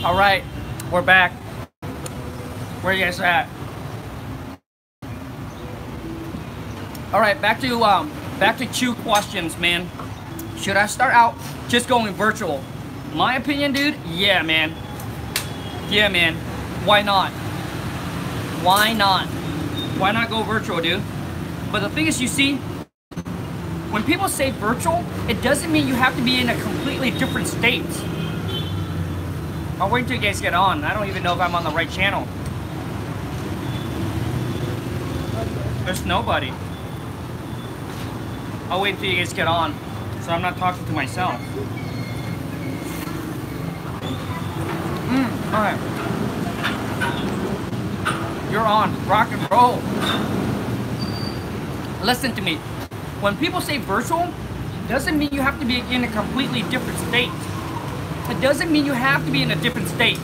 All right, we're back. Where you guys at? All right, back to two questions, man. Should I start out just going virtual? My opinion, dude, yeah, man. Yeah, man. Why not? Why not? Why not go virtual, dude? But the thing is, you see, when people say virtual, it doesn't mean you have to be in a completely different state. I'll wait until you guys get on. I don't even know if I'm on the right channel. There's nobody. I'll wait until you guys get on, so I'm not talking to myself. Alright. You're on. Rock and roll. Listen to me. When people say virtual, doesn't mean you have to be in a completely different state. It doesn't mean you have to be in a different state.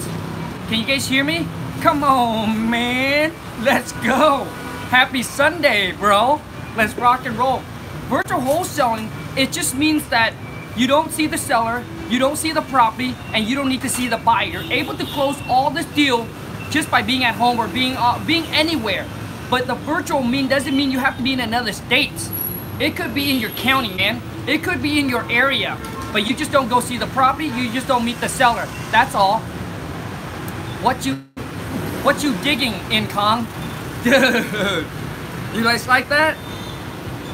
Can you guys hear me? Come on, man. Let's go. Happy Sunday, bro. Let's rock and roll. Virtual wholesaling, it just means that you don't see the seller, you don't see the property, and you don't need to see the buyer. You're able to close all this deal just by being at home or being anywhere. But the virtual doesn't mean you have to be in another state. It could be in your county, man. It could be in your area. But you just don't go see the property, you just don't meet the seller. That's all. What you digging in, Kong? Dude, you guys like that?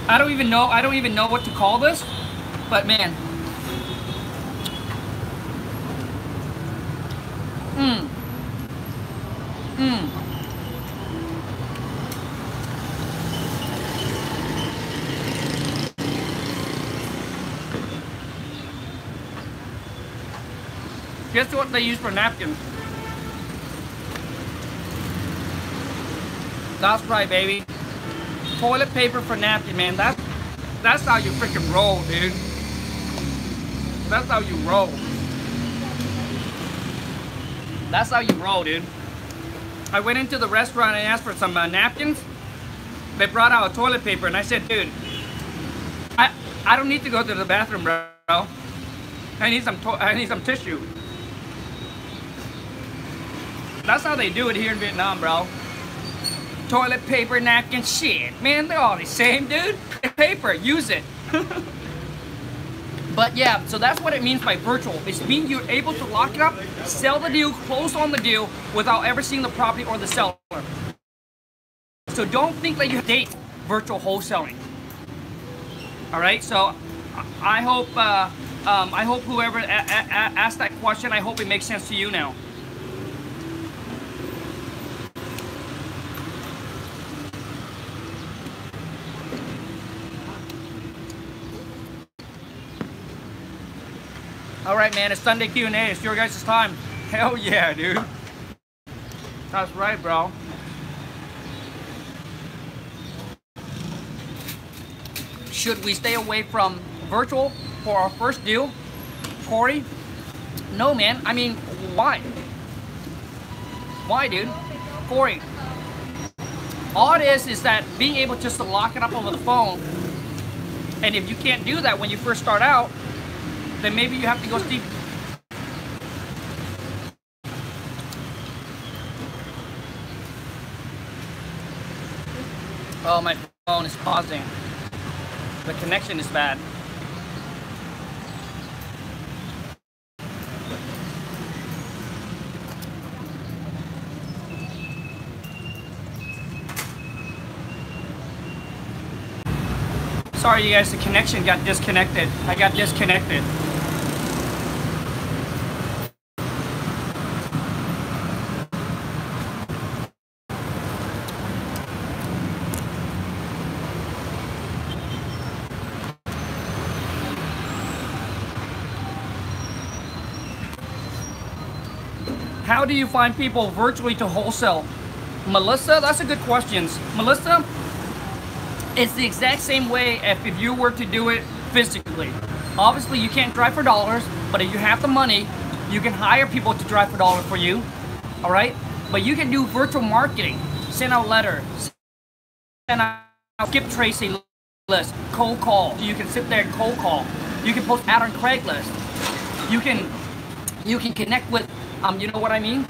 I don't even know what to call this, but man. Guess what they use for napkins? That's right, baby. Toilet paper for napkin, man. That's how you freaking roll, dude. That's how you roll. That's how you roll, dude. I went into the restaurant and asked for some napkins. They brought out toilet paper, and I said, dude, I don't need to go to the bathroom, bro. I need some tissue. That's how they do it here in Vietnam, bro. Toilet paper, napkin, shit, man, they're all the same, dude. It's paper, use it. But yeah, so that's what it means by virtual. It means you're able to lock it up, sell the deal, close on the deal without ever seeing the property or the seller. So don't think that you date virtual wholesaling. All right, so I hope whoever asked that question, I hope it makes sense to you now. All right, man, it's Sunday Q&A. It's your guys' time. Hell yeah, dude. That's right, bro. Should we stay away from virtual for our first deal, Corey? No, man. I mean, why? Why, dude? Corey. All it is that being able just to lock it up over the phone, and if you can't do that when you first start out, then maybe you have to go see. Oh, my phone is pausing. The connection is bad. Sorry, you guys, the connection got disconnected. I got disconnected. How do you find people virtually to wholesale? Melissa, that's a good question. Melissa, it's the exact same way if you were to do it physically. Obviously, you can't drive for dollars, but if you have the money, you can hire people to drive for dollars for you, all right? But you can do virtual marketing, send out letters, send out skip tracing list, cold call. You can sit there and cold call. You can post ad on Craigslist. You can connect with You know what I mean?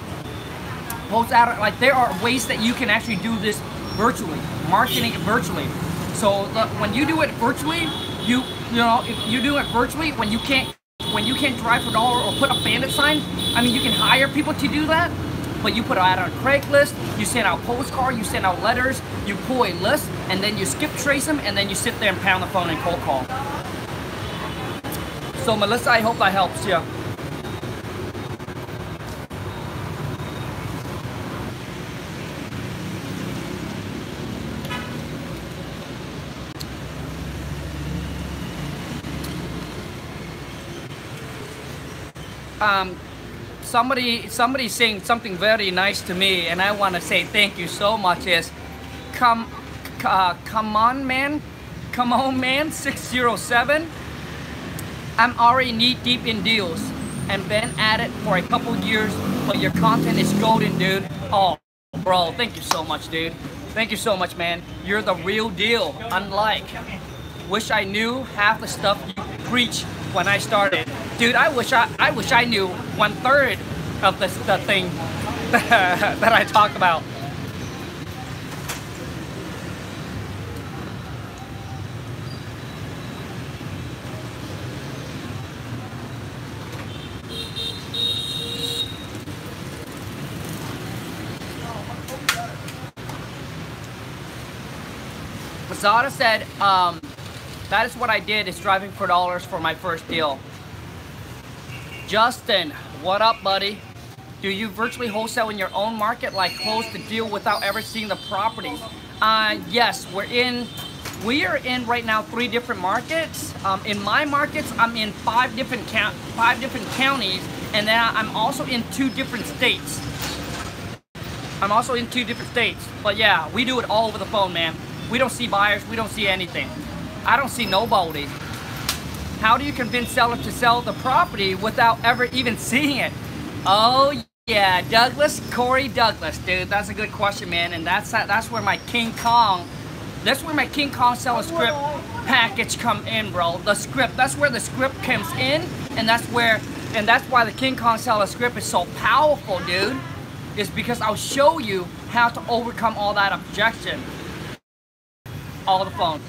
Post out, like there are ways that you can actually do this virtually, marketing it virtually. So when you do it virtually, you know, if you do it virtually, when you can't drive for $1 or put a bandit sign, I mean, you can hire people to do that, but you put it out on Craigslist, you send out postcards, you send out letters, you pull a list, and then you skip trace them, and then you sit there and pound the phone and cold call. So Melissa, I hope that helps you. Somebody saying something very nice to me, and I want to say thank you so much. Is come on man 607. I'm already knee deep in deals and been at it for a couple years, but your content is golden, dude. Oh, bro, thank you so much, dude. Thank you so much, man. You're the real deal. Unlike, wish I knew half the stuff you preach when I started. Dude, I wish I knew 1/3 of the thing that I talk about. Zada said, that is what I did, is driving for dollars for my first deal. Justin, what up, buddy? Do you virtually wholesale in your own market, like close the deal without ever seeing the property? Yes, we are in right now 3 different markets. In my markets, I'm in 5 different counties, and then I'm also in 2 different states. But yeah, we do it all over the phone, man. We don't see buyers, we don't see anything. I don't see nobody. How do you convince sellers to sell the property without ever even seeing it? Oh yeah, Corey Douglas, dude, that's a good question, man. And that's where my King Kong seller script package come in, bro. The script, that's where the script comes in, and that's why the King Kong seller script is so powerful, dude. Is because I'll show you how to overcome all that objection. All the phone.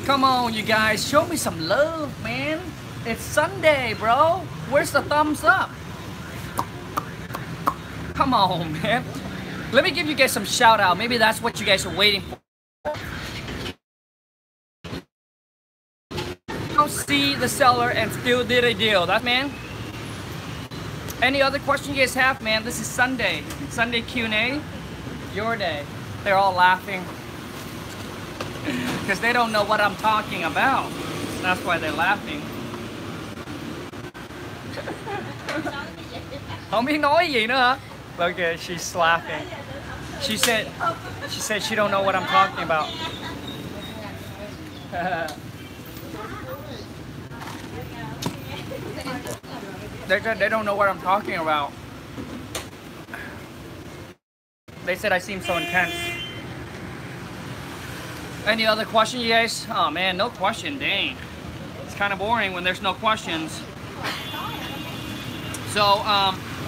Come on, you guys, show me some love, man. It's Sunday, bro. Where's the thumbs up? Come on, man. Let me give you guys some shout out. Maybe that's what you guys are waiting for. Don't see the seller and still did a deal. That's, man. Any other question you guys have, man? This is Sunday. Sunday Q&A. Your day. They're all laughing. Because they don't know what I'm talking about. That's why they're laughing. Không biết nói gì nữa hả? Look at, she's laughing. She said she don't know what I'm talking about. They don't know what I'm talking about. They said I seem so intense. Any other question, you guys? Oh man, no question, dang. It's kind of boring when there's no questions. So,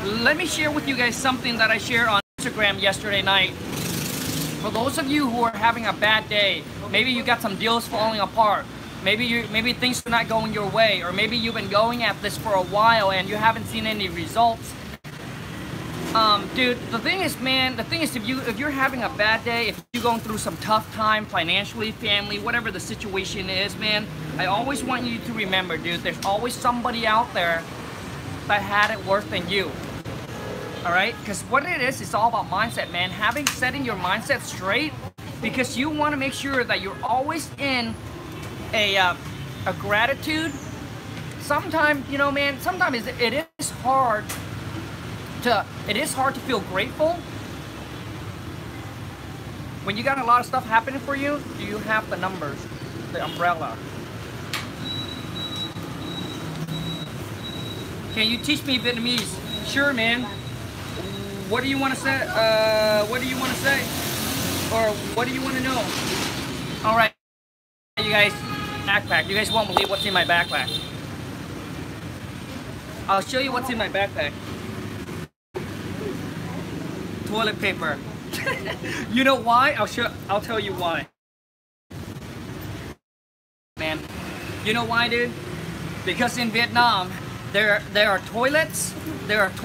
let me share with you guys something that I shared on Instagram yesterday night. For those of you who are having a bad day, maybe you got some deals falling apart, maybe things are not going your way, or maybe you've been going at this for a while and you haven't seen any results. Dude, the thing is, if you're having a bad day, if you're going through some tough time financially, family, whatever the situation is, man, I always want you to remember, dude, there's always somebody out there that had it worse than you. All right, because what it is, it's all about mindset, man. Setting your mindset straight, because you want to make sure that you're always in a gratitude. Sometimes, you know, man, sometimes it is hard to feel grateful when you got a lot of stuff happening for you. Do you have the numbers, the umbrella? Can you teach me Vietnamese? Sure, man. What do you want to say? What do you want to say? Or what do you want to know? All right, you guys, backpack. You guys won't believe what's in my backpack. I'll show you what's in my backpack. Toilet paper. You know why? I'll tell you why. Man, you know why, dude? Because in Vietnam, there are toilets that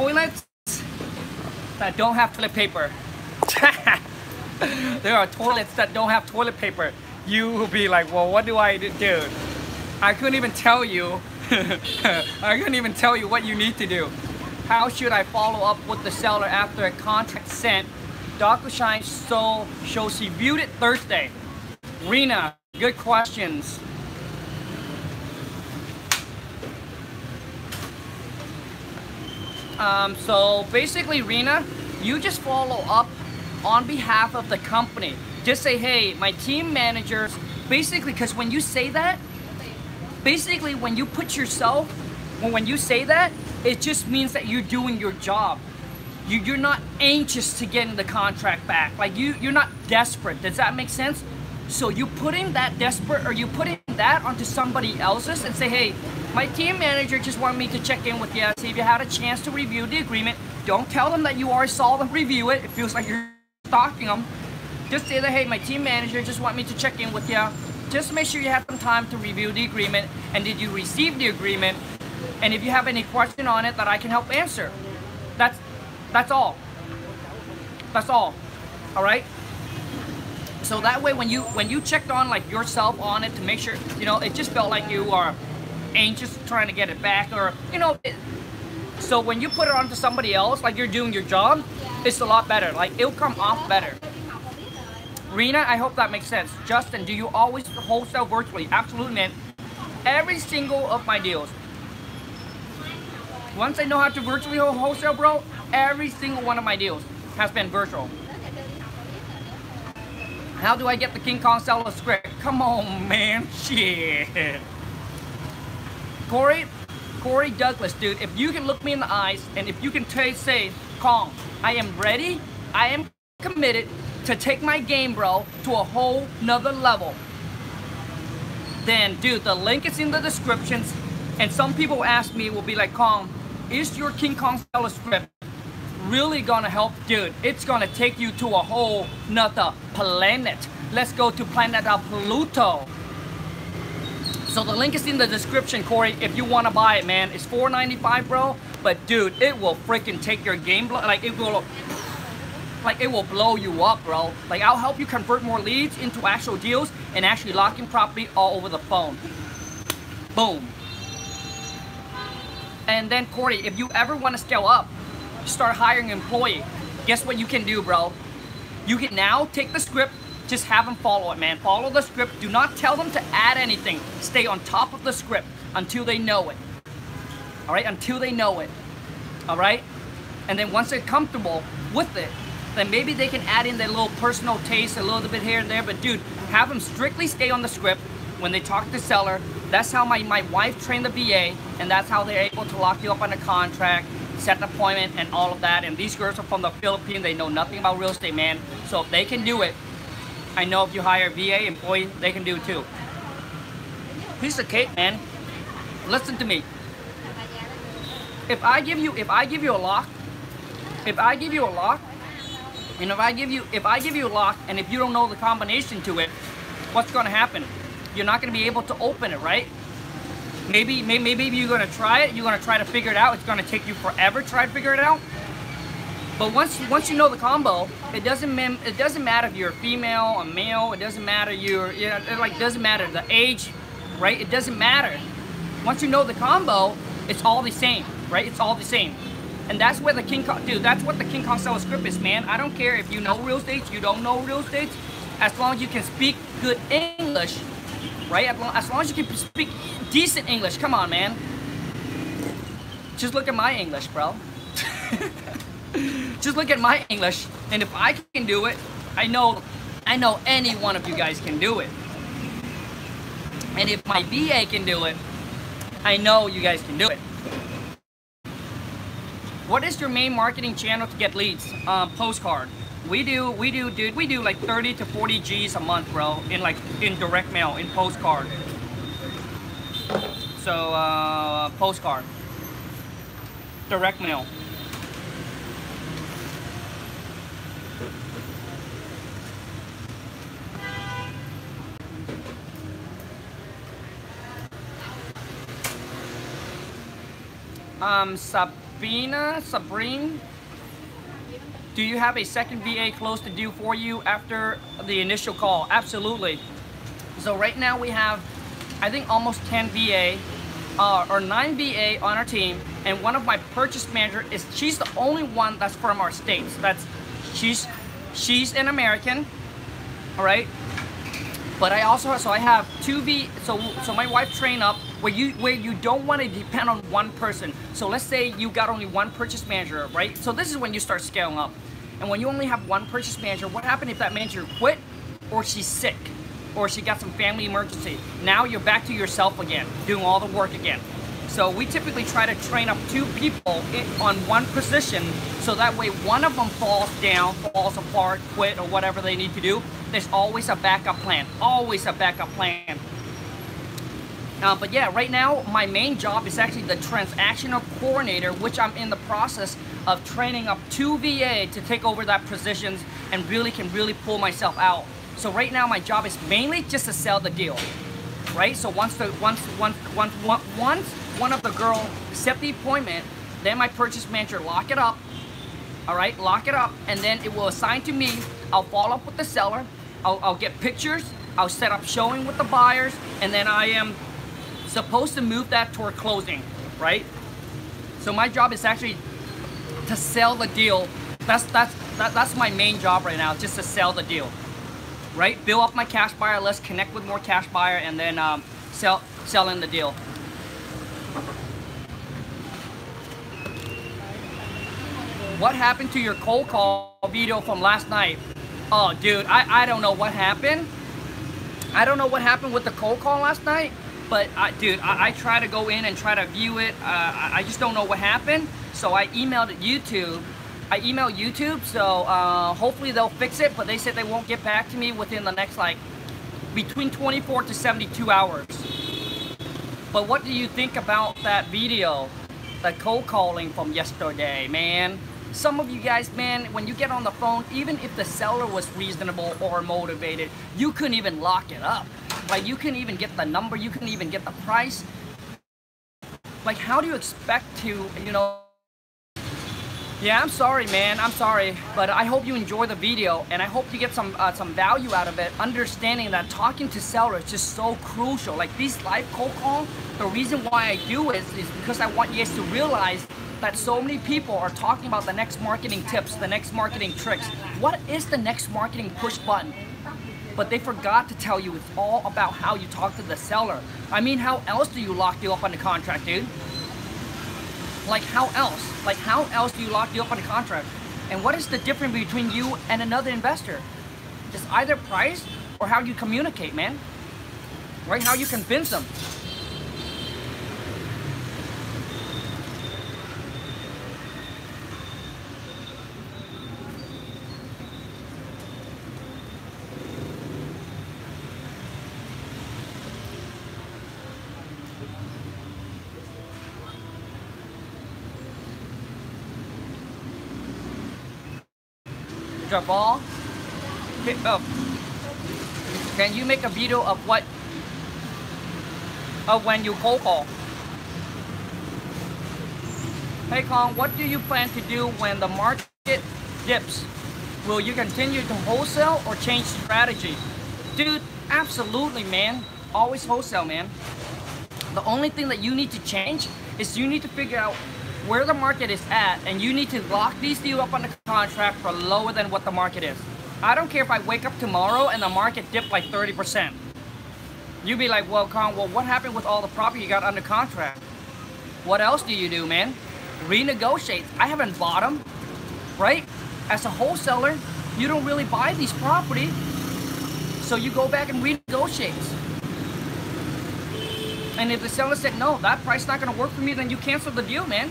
don't have toilet paper. There are toilets that don't have toilet paper. You will be like, well, what do I do? Dude, I couldn't even tell you. I couldn't even tell you what you need to do. How should I follow up with the seller after a contract sent? DocuSign shows she viewed it Thursday. Rena, good questions. So basically, Rena, you just follow up on behalf of the company. Just say, hey, my team managers, basically, because when you say that, basically when you put yourself, when you say that, it just means that you're doing your job. You're not anxious to get the contract back. Like you're not desperate. Does that make sense? So you putting that desperate, or you putting that onto somebody else's and say, hey, my team manager just wanted me to check in with you, see if you had a chance to review the agreement. Don't tell them that you already saw them review it. It feels like you're stalking them. Just say that, hey, my team manager just want me to check in with you. Just make sure you have some time to review the agreement, and did you receive the agreement? And if you have any question on it that I can help answer. That's all. That's all. All right? So that way when you checked on like yourself on it to make sure, you know, it just felt like you are anxious trying to get it back, or, you know, so when you put it onto somebody else, like you're doing your job, it's a lot better. Like it'll come off better. Rena, I hope that makes sense. Justin, do you always wholesale virtually? Absolutely, man. Every single of my deals. Once I know how to virtually wholesale, bro, every single one of my deals has been virtual. How do I get the King Kong seller script? Come on, man. Shit. Corey Douglas, dude, if you can look me in the eyes and if you can say, Kong, I am ready, I am committed to take my game, bro, to a whole nother level, then, dude, the link is in the descriptions. And some people ask me, will be like, Kong, is your King Kong seller script really gonna help? Dude, it's gonna take you to a whole nother planet. Let's go to planet of Pluto. So the link is in the description, Corey, if you want to buy it, man. It's $4.95, bro, but dude, it will freaking take your game, like it will blow you up, bro. Like I'll help you convert more leads into actual deals and actually lock in property all over the phone. Boom. And then, Corey, if you ever want to scale up, start hiring an employee, guess what you can do, bro? You can now take the script, just have them follow it, man. Follow the script. Do not tell them to add anything. Stay on top of the script until they know it. All right, until they know it. All right? And then once they're comfortable with it, then maybe they can add in their little personal taste a little bit here and there. But dude, have them strictly stay on the script when they talk to the seller. That's how my wife trained the VA, and that's how they're able to lock you up on a contract, set an appointment, and all of that. And these girls are from the Philippines. They know nothing about real estate, man. So if they can do it, I know if you hire a VA employee, they can do it too. Piece of cake, man. Listen to me. If I give you a lock, and if I give you a lock, and if you don't know the combination to it, what's going to happen? You're not going to be able to open it, right? Maybe you're going to try it. You're going to try to figure it out. It's going to take you forever to try to figure it out. But once you know the combo, it doesn't matter if you're a female or male. It doesn't matter it doesn't matter the age, right? It doesn't matter. Once you know the combo, it's all the same, right? It's all the same. And that's where the King Kong, dude, that's what the King Kong seller script is, man. I don't care if you know real estate, you don't know real estate, as long as you can speak good English, right? As long as you can speak decent English, come on, man. Just look at my English, bro. Just look at my English, and if I can do it, I know any one of you guys can do it. And if my VA can do it, I know you guys can do it. What is your main marketing channel to get leads? Postcard. We do, dude. We do like 30 to 40 G's a month, bro. In direct mail, in postcard. So postcard, direct mail. Sabrine, do you have a second VA close to due for you after the initial call? Absolutely. So right now we have, I think, almost 10 VA or 9 VA on our team, and one of my purchase manager she's the only one that's from our states. She's an American, all right. But I also I have 2 so my wife trained up where you don't want to depend on one person. So let's say you got only one purchase manager, right? So this is when you start scaling up. And when you only have one purchase manager, what happens if that manager quit, or she's sick, or she got some family emergency? Now you're back to yourself again, doing all the work again. So we typically try to train up 2 people on one position, so that way one of them falls down, falls apart, quit, or whatever they need to do. There's always a backup plan, always a backup plan. But yeah, right now my main job is actually the transactional coordinator, which I'm in the process of training up 2 VA to take over that positions and can really pull myself out. So right now my job is mainly just to sell the deal, right? So once one of the girls set the appointment, then my purchase manager lock it up, all right, lock it up, and then it will assign to me. I'll follow up with the seller, I'll get pictures, I'll set up showing with the buyers, and then I am supposed to move that toward closing, right? So my job is actually to sell the deal. That's my main job right now, just to sell the deal, right? Build up my cash buyer list, connect with more cash buyer, and then sell in the deal. What happened to your cold call video from last night? Oh, dude, I don't know what happened. I don't know what happened with the cold call last night, but dude, I try to go in and try to view it. I just don't know what happened. So I emailed YouTube. So hopefully they'll fix it, but they said they won't get back to me within the next, like, between 24 to 72 hours. But what do you think about that video, the cold calling from yesterday, man? Some of you guys, man, when you get on the phone, even if the seller was reasonable or motivated, you couldn't even lock it up. Like, you couldn't even get the number, you couldn't even get the price. Like, how do you expect to, you know? Yeah, I'm sorry, man, I'm sorry, but I hope you enjoy the video, and I hope you get some value out of it, understanding that talking to sellers is just so crucial. Like, these live cold calls, the reason why I do it is because I want you guys to realize that so many people are talking about the next marketing tips, the next marketing tricks. What is the next marketing push button? But they forgot to tell you it's all about how you talk to the seller. I mean, how else do you lock you up on the contract, dude? Like, how else? Like, how else do you lock you up on a contract? And what is the difference between you and another investor? It's either price or how you communicate, man. Right? How you convince them. Ball. Can you make a video of when you cold call? Hey Kong, what do you plan to do when the market dips? Will you continue to wholesale or change strategy? Dude, absolutely, man. Always wholesale, man. The only thing that you need to change is you need to figure out where the market is at, and you need to lock these deals up on the contract for lower than what the market is. I don't care if I wake up tomorrow and the market dipped like 30%. You'd be like, well, Con, what happened with all the property you got under contract? What else do you do, man? Renegotiate. I haven't bought them, right? As a wholesaler, you don't really buy these property, so you go back and renegotiate. And if the seller said, no, that price is not gonna work for me, then you cancel the deal, man.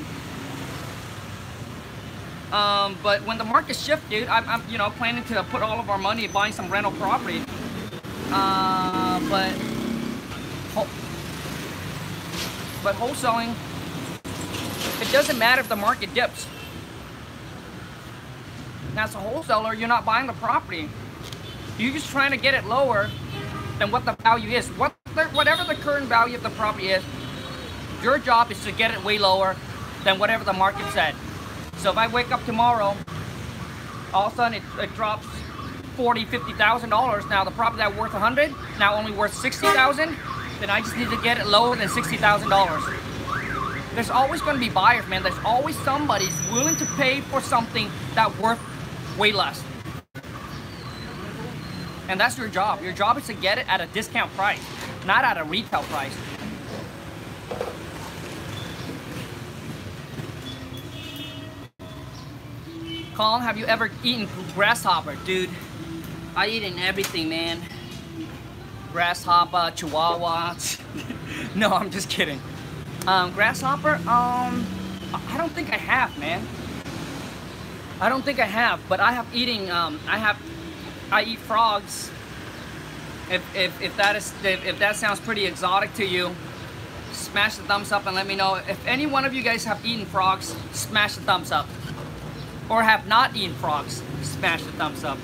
But when the market shifts, dude, I'm you know, planning to put all of our money buying some rental property. But wholesaling, it doesn't matter if the market dips. Now, as a wholesaler, you're not buying the property. You're just trying to get it lower than what the value is. Whatever the current value of the property is, your job is to get it way lower than whatever the market said. So if I wake up tomorrow, all of a sudden it drops $40,000, $50,000. Now the property that worth 100, now only worth 60,000. Then I just need to get it lower than $60,000. There's always going to be buyers, man. There's always somebody willing to pay for something that's worth way less. And that's your job. Your job is to get it at a discount price, not at a retail price. Colin, have you ever eaten grasshopper? Dude, I eat in everything, man. Grasshopper, chihuahua. No, I'm just kidding. Grasshopper, I don't think I have, man. I don't think I have, but I have eating, I eat frogs. If that sounds pretty exotic to you, smash the thumbs up and let me know. If any one of you guys have eaten frogs, smash the thumbs up. Or have not eaten frogs, smash the thumbs up.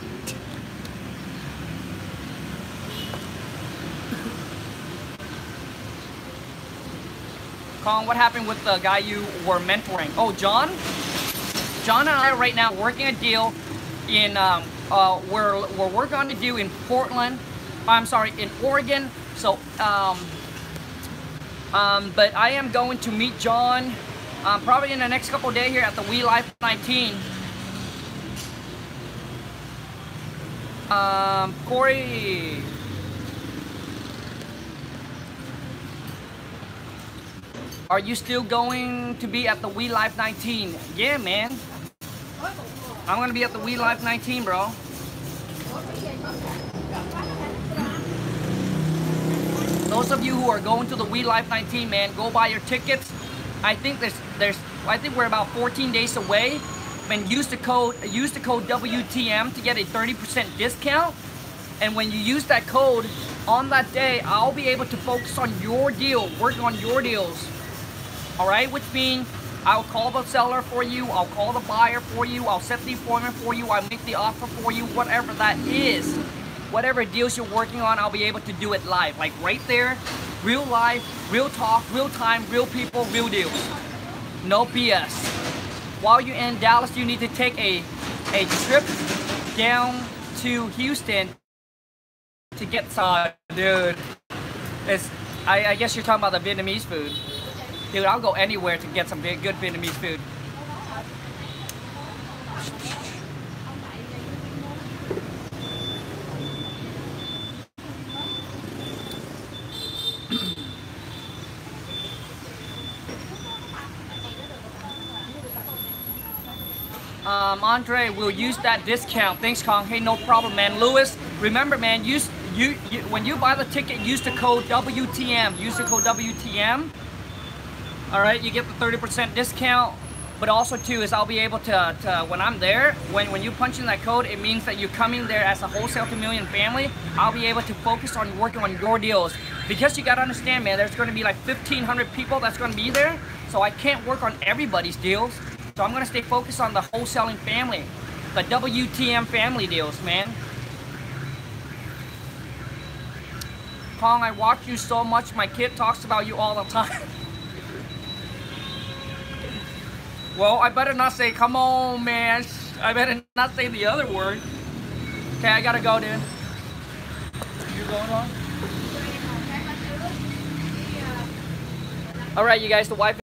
Colin, what happened with the guy you were mentoring? Oh, John? John and I are right now working a deal in, we're working on a deal in Portland. I'm sorry, in Oregon. So, but I am going to meet John probably in the next couple of days here at the We Life 19. Corey. Are you still going to be at the We Life 19? Yeah, man. I'm gonna be at the We Life 19, bro. Those of you who are going to the We Life 19, man, go buy your tickets. I think I think we're about 14 days away. And use the code WTM to get a 30% discount. And when you use that code on that day, I'll be able to focus on your deal, work on your deals. All right, which means I'll call the seller for you, I'll call the buyer for you, I'll set the appointment for you, I'll make the offer for you, whatever that is. Whatever deals you're working on, I'll be able to do it live. Like right there, real life, real talk, real time, real people, real deals. No BS. While you're in Dallas, you need to take a trip down to Houston to get some, dude. I guess you're talking about the Vietnamese food. Dude, I'll go anywhere to get some good Vietnamese food. Andre, we'll use that discount. Thanks, Kong. Hey, no problem, man. Lewis, remember, man, when you buy the ticket, use the code WTM. Use the code WTM. All right, you get the 30% discount. But also, too, is I'll be able to when I'm there, when you punch in that code, it means that you're coming there as a Wholesale to Million family. I'll be able to focus on working on your deals. Because you got to understand, man, there's going to be like 1,500 people that's going to be there. So I can't work on everybody's deals. So I'm going to stay focused on the wholesaling family, the WTM family deals, man. Kong, I watch you so much, my kid talks about you all the time. Well, I better not say, come on, man. I better not say the other word. Okay, I gotta go, dude. You going on? All right, you guys, the wife